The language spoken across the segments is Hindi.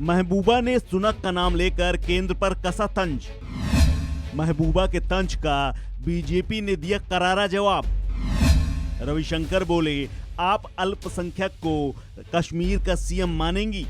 महबूबा ने सुनक का नाम लेकर केंद्र पर कसा तंज। महबूबा के तंज का बीजेपी ने दिया करारा जवाब। रविशंकर बोले, आप अल्पसंख्यक को कश्मीर का सीएम मानेंगी।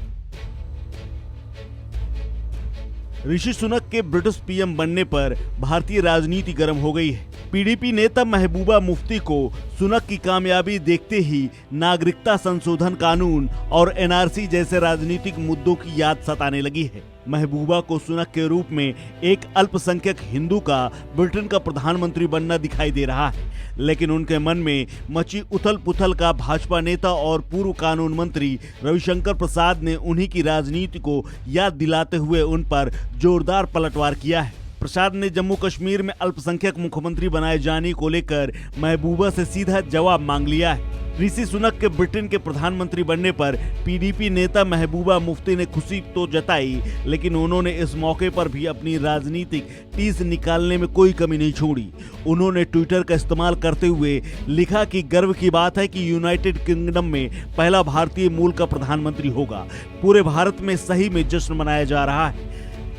ऋषि सुनक के ब्रिटिश पीएम बनने पर भारतीय राजनीति गर्म हो गई है। पीडीपी नेता महबूबा मुफ्ती को सुनक की कामयाबी देखते ही नागरिकता संशोधन कानून और एनआरसी जैसे राजनीतिक मुद्दों की याद सताने लगी है। महबूबा को सुनक के रूप में एक अल्पसंख्यक हिंदू का ब्रिटेन का प्रधानमंत्री बनना दिखाई दे रहा है, लेकिन उनके मन में मची उथल पुथल का भाजपा नेता और पूर्व कानून मंत्री रविशंकर प्रसाद ने उन्हीं की राजनीति को याद दिलाते हुए उन पर जोरदार पलटवार किया है। प्रसाद ने जम्मू कश्मीर में अल्पसंख्यक मुख्यमंत्री बनाए जाने को लेकर महबूबा से सीधा जवाब मांग लिया है। ऋषि सुनक के ब्रिटेन के प्रधानमंत्री बनने पर पीडीपी नेता महबूबा मुफ्ती ने खुशी तो जताई, लेकिन उन्होंने इस मौके पर भी अपनी राजनीतिक टीस निकालने में कोई कमी नहीं छोड़ी। उन्होंने ट्विटर का इस्तेमाल करते हुए लिखा कि गर्व की बात है कि यूनाइटेड किंगडम में पहला भारतीय मूल का प्रधानमंत्री होगा। पूरे भारत में सही में जश्न मनाया जा रहा है।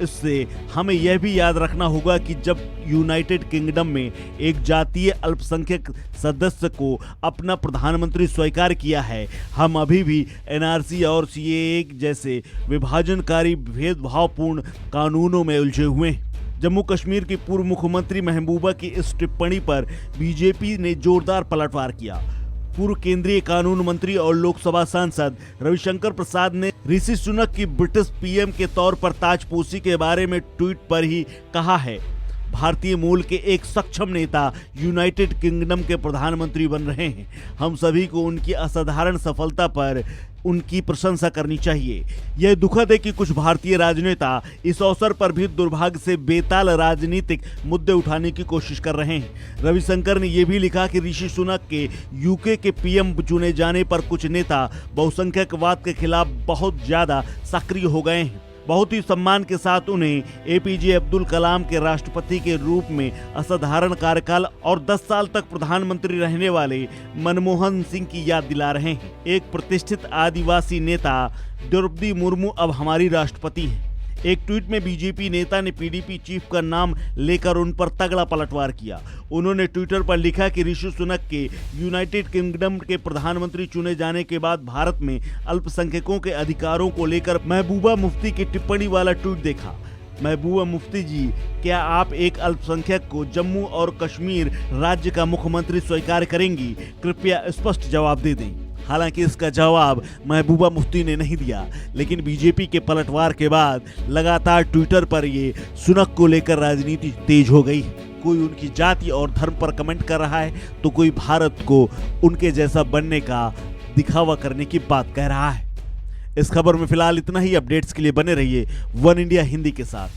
इससे हमें यह भी याद रखना होगा कि जब यूनाइटेड किंगडम में एक जातीय अल्पसंख्यक सदस्य को अपना प्रधानमंत्री स्वीकार किया है, हम अभी भी एनआरसी और सीएए जैसे विभाजनकारी भेदभावपूर्ण कानूनों में उलझे हुए हैं। जम्मू कश्मीर की पूर्व मुख्यमंत्री महबूबा की इस टिप्पणी पर बीजेपी ने जोरदार पलटवार किया। पूर्व केंद्रीय कानून मंत्री और लोकसभा सांसद रविशंकर प्रसाद ने ऋषि सुनक की ब्रिटिश पीएम के तौर पर ताजपोशी के बारे में ट्वीट पर ही कहा है, भारतीय मूल के एक सक्षम नेता यूनाइटेड किंगडम के प्रधानमंत्री बन रहे हैं। हम सभी को उनकी असाधारण सफलता पर उनकी प्रशंसा करनी चाहिए। यह दुखद है कि कुछ भारतीय राजनेता इस अवसर पर भी दुर्भाग्य से बेताल राजनीतिक मुद्दे उठाने की कोशिश कर रहे हैं। रविशंकर ने यह भी लिखा कि ऋषि सुनक के यूके के पीएम चुने जाने पर कुछ नेता बहुसंख्यकवाद के खिलाफ बहुत ज्यादा सक्रिय हो गए हैं। बहुत ही सम्मान के साथ उन्हें एपीजे अब्दुल कलाम के राष्ट्रपति के रूप में असाधारण कार्यकाल और 10 साल तक प्रधानमंत्री रहने वाले मनमोहन सिंह की याद दिला रहे हैं। एक प्रतिष्ठित आदिवासी नेता द्रौपदी मुर्मू अब हमारी राष्ट्रपति हैं। एक ट्वीट में बीजेपी नेता ने पीडीपी चीफ का नाम लेकर उन पर तगड़ा पलटवार किया। उन्होंने ट्विटर पर लिखा कि ऋषि सुनक के यूनाइटेड किंगडम के प्रधानमंत्री चुने जाने के बाद भारत में अल्पसंख्यकों के अधिकारों को लेकर महबूबा मुफ्ती की टिप्पणी वाला ट्वीट देखा। महबूबा मुफ्ती जी, क्या आप एक अल्पसंख्यक को जम्मू और कश्मीर राज्य का मुख्यमंत्री स्वीकार करेंगी? कृपया स्पष्ट जवाब दे दें। हालांकि इसका जवाब महबूबा मुफ्ती ने नहीं दिया, लेकिन बीजेपी के पलटवार के बाद लगातार ट्विटर पर ये सुनक को लेकर राजनीति तेज हो गई। कोई उनकी जाति और धर्म पर कमेंट कर रहा है, तो कोई भारत को उनके जैसा बनने का दिखावा करने की बात कह रहा है। इस खबर में फिलहाल इतना ही। अपडेट्स के लिए बने रहिए वन इंडिया हिंदी के साथ।